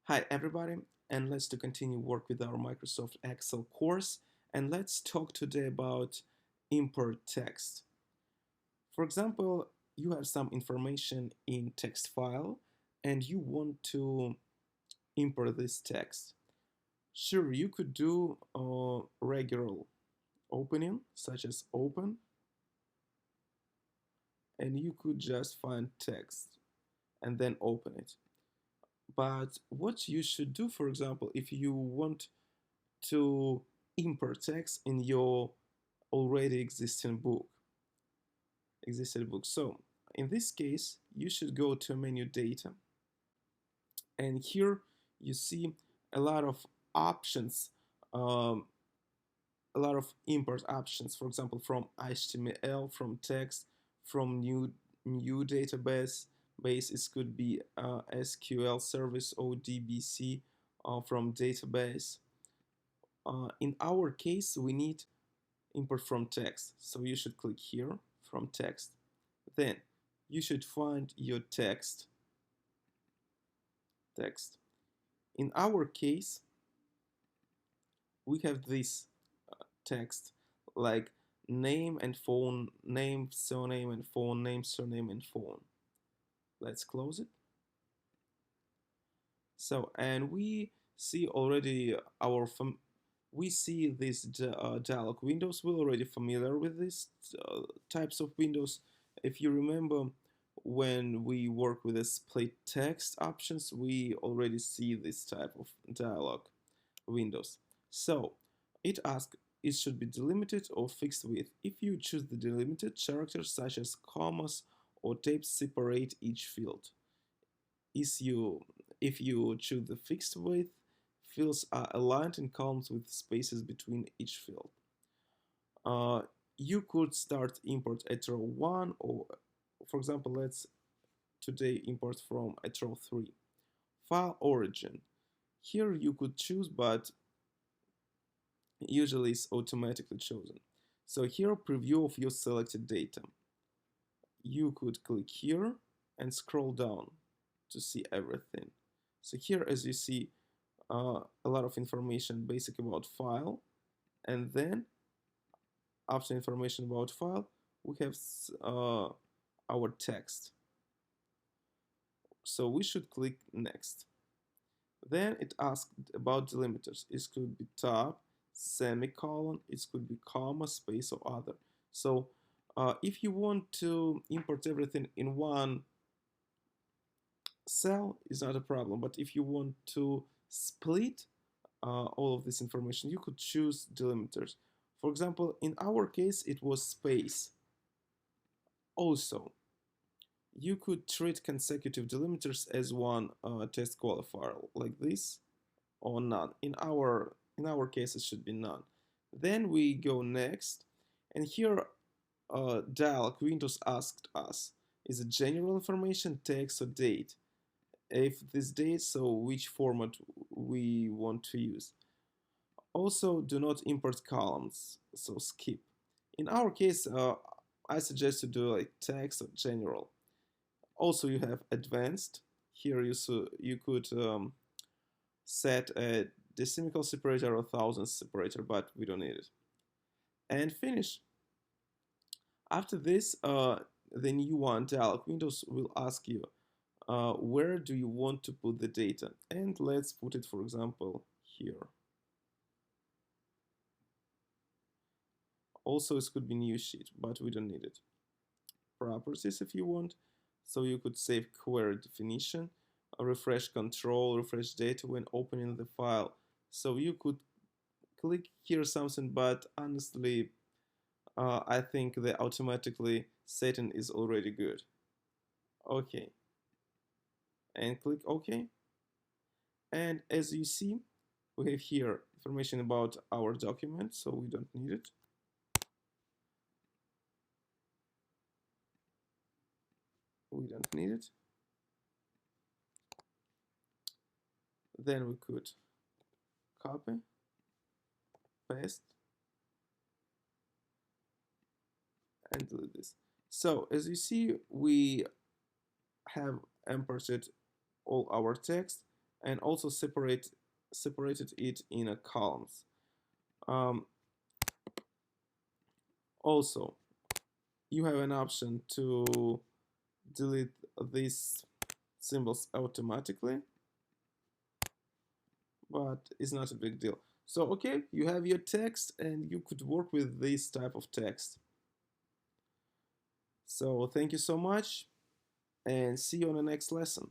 Hi everybody, and let's to continue work with our Microsoft Excel course, and let's talk today about import text. For example, you have some information in text file and you want to import this text. Sure, you could do a regular opening such as open, and you could just find text and then open it. But what you should do, for example, if you want to import text in your already existing book. So in this case, you should go to menu data, and here you see a lot of options, um, a lot of import options. For example, from HTML, from text, from new database. It could be SQL service or DBC from database. In our case, we need import from text. So you should click here from text. Then you should find your text. In our case, we have this text like name and phone, name, surname and phone, name, surname and phone. Let's close it. So, and we see already we see these dialog windows. We're already familiar with these types of windows. If you remember, when we work with the split text options, we already see this type of dialog windows. So it asks it should be delimited or fixed width. If you choose the delimited, characters such as commas or tabs separate each field. Is you If you choose the fixed width, fields are aligned in columns with spaces between each field. Uh, you could start import at row 1, or for example, let's today import from at row 3. File origin. Here you could choose, but usually it's automatically chosen. So here, preview of your selected data. You could click here and scroll down to see everything. So here, as you see, a lot of information basic about file, and then after information about file, we have our text. So we should click next. Then it asked about delimiters. It could be tab, semicolon, it could be comma, space, or other. So if you want to import everything in one cell, it's not a problem. But if you want to split all of this information, you could choose delimiters. For example, in our case, it was space. Also, you could treat consecutive delimiters as one test qualifier like this, or none. In our case, it should be none. Then we go next, and here dialog windows asked us, is it general information, text, or date? If this date, so which format we want to use. Also, do not import columns, so skip. In our case, I suggest to do like text or general. Also, you have advanced. Here you could set a decimal separator or thousands separator, but we don't need it. And finish. After this, the new one, dialog windows, will ask you where do you want to put the data, and let's put it, for example, here. Also, it could be new sheet, but we don't need it. Properties if you want, so you could save query definition, refresh control, refresh data when opening the file. So you could click here something, but honestly, I think the automatically setting is already good. Okay, and click OK. And as you see, we have here information about our document, so we don't need it. We don't need it. Then we could copy, paste, and delete this. So as you see, we have imported all our text, and also separated it in a columns. Um, Also, you have an option to delete these symbols automatically, but it's not a big deal. So, okay, you have your text and you could work with this type of text. So, thank you so much and see you on the next lesson.